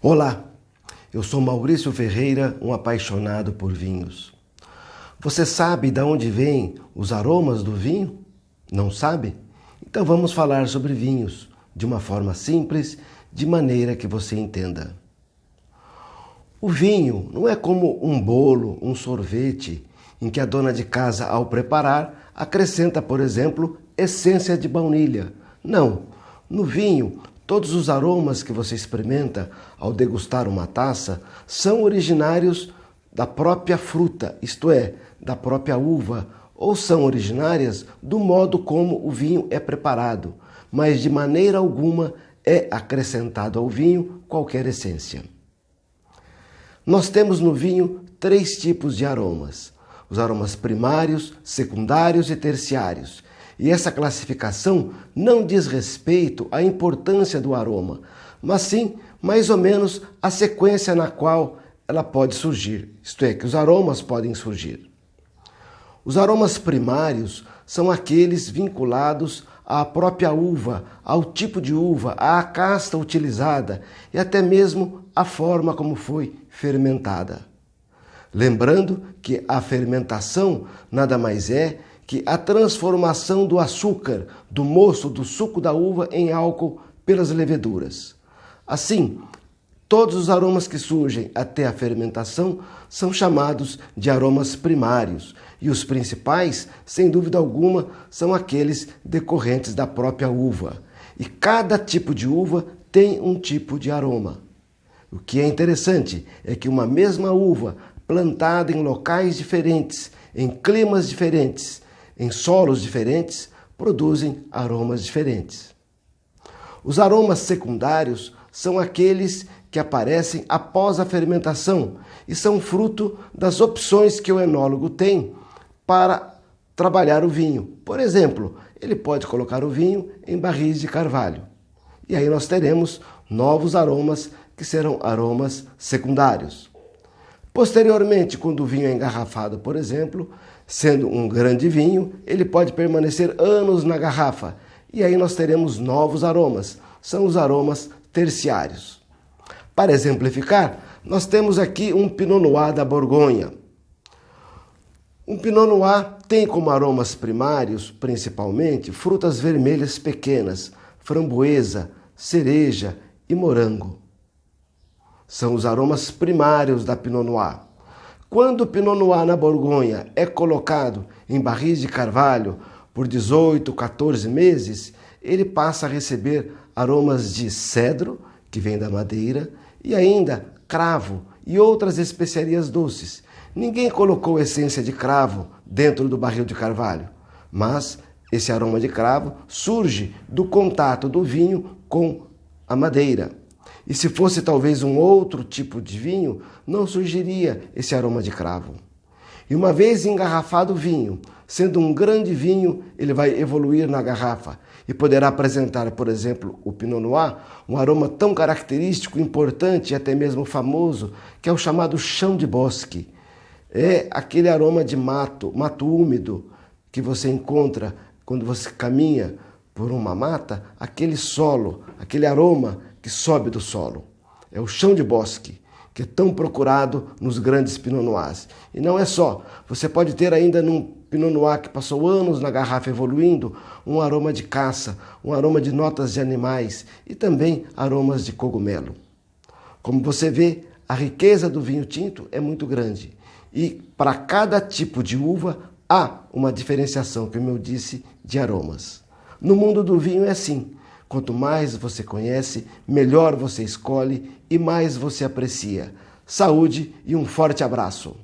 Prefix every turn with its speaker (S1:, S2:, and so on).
S1: Olá, eu sou Maurício Ferreira, um apaixonado por vinhos. Você sabe de onde vêm os aromas do vinho? Não sabe? Então vamos falar sobre vinhos, de uma forma simples, de maneira que você entenda. O vinho não é como um bolo, um sorvete, em que a dona de casa, ao preparar, acrescenta, por exemplo, essência de baunilha. Não, no vinho, todos os aromas que você experimenta ao degustar uma taça são originários da própria fruta, isto é, da própria uva, ou são originárias do modo como o vinho é preparado, mas de maneira alguma é acrescentado ao vinho qualquer essência. Nós temos no vinho 3 tipos de aromas: os aromas primários, secundários e terciários. E essa classificação não diz respeito à importância do aroma, mas sim, mais ou menos, a sequência na qual ela pode surgir, isto é, que os aromas podem surgir. Os aromas primários são aqueles vinculados à própria uva, ao tipo de uva, à casta utilizada e até mesmo à forma como foi fermentada. Lembrando que a fermentação nada mais é que a transformação do açúcar, do mosto, do suco da uva em álcool pelas leveduras. Assim, todos os aromas que surgem até a fermentação são chamados de aromas primários, e os principais, sem dúvida alguma, são aqueles decorrentes da própria uva. E cada tipo de uva tem um tipo de aroma. O que é interessante é que uma mesma uva, plantada em locais diferentes, em climas diferentes, em solos diferentes, produzem aromas diferentes. Os aromas secundários são aqueles que aparecem após a fermentação e são fruto das opções que o enólogo tem para trabalhar o vinho. Por exemplo, ele pode colocar o vinho em barris de carvalho. E aí nós teremos novos aromas que serão aromas secundários. Posteriormente, quando o vinho é engarrafado, por exemplo, sendo um grande vinho, ele pode permanecer anos na garrafa. E aí nós teremos novos aromas, são os aromas terciários. Para exemplificar, nós temos aqui um Pinot Noir da Borgonha. Um Pinot Noir tem como aromas primários, principalmente, frutas vermelhas pequenas, framboesa, cereja e morango. São os aromas primários da Pinot Noir. Quando o Pinot Noir na Borgonha é colocado em barris de carvalho por 18, 14 meses, ele passa a receber aromas de cedro, que vem da madeira, e ainda cravo e outras especiarias doces. Ninguém colocou essência de cravo dentro do barril de carvalho, mas esse aroma de cravo surge do contato do vinho com a madeira. E se fosse talvez um outro tipo de vinho, não surgiria esse aroma de cravo. E uma vez engarrafado o vinho, sendo um grande vinho, ele vai evoluir na garrafa e poderá apresentar, por exemplo, o Pinot Noir, um aroma tão característico, importante e até mesmo famoso, que é o chamado chão de bosque. É aquele aroma de mato úmido, que você encontra quando você caminha por uma mata, aquele solo, aquele aroma que sobe do solo. É o chão de bosque, que é tão procurado nos grandes Pinot Noirs. E não é só, você pode ter ainda num Pinot Noir que passou anos na garrafa evoluindo, um aroma de caça, um aroma de notas de animais e também aromas de cogumelo. Como você vê, a riqueza do vinho tinto é muito grande. E para cada tipo de uva há uma diferenciação, como eu disse, de aromas. No mundo do vinho é assim. Quanto mais você conhece, melhor você escolhe e mais você aprecia. Saúde e um forte abraço!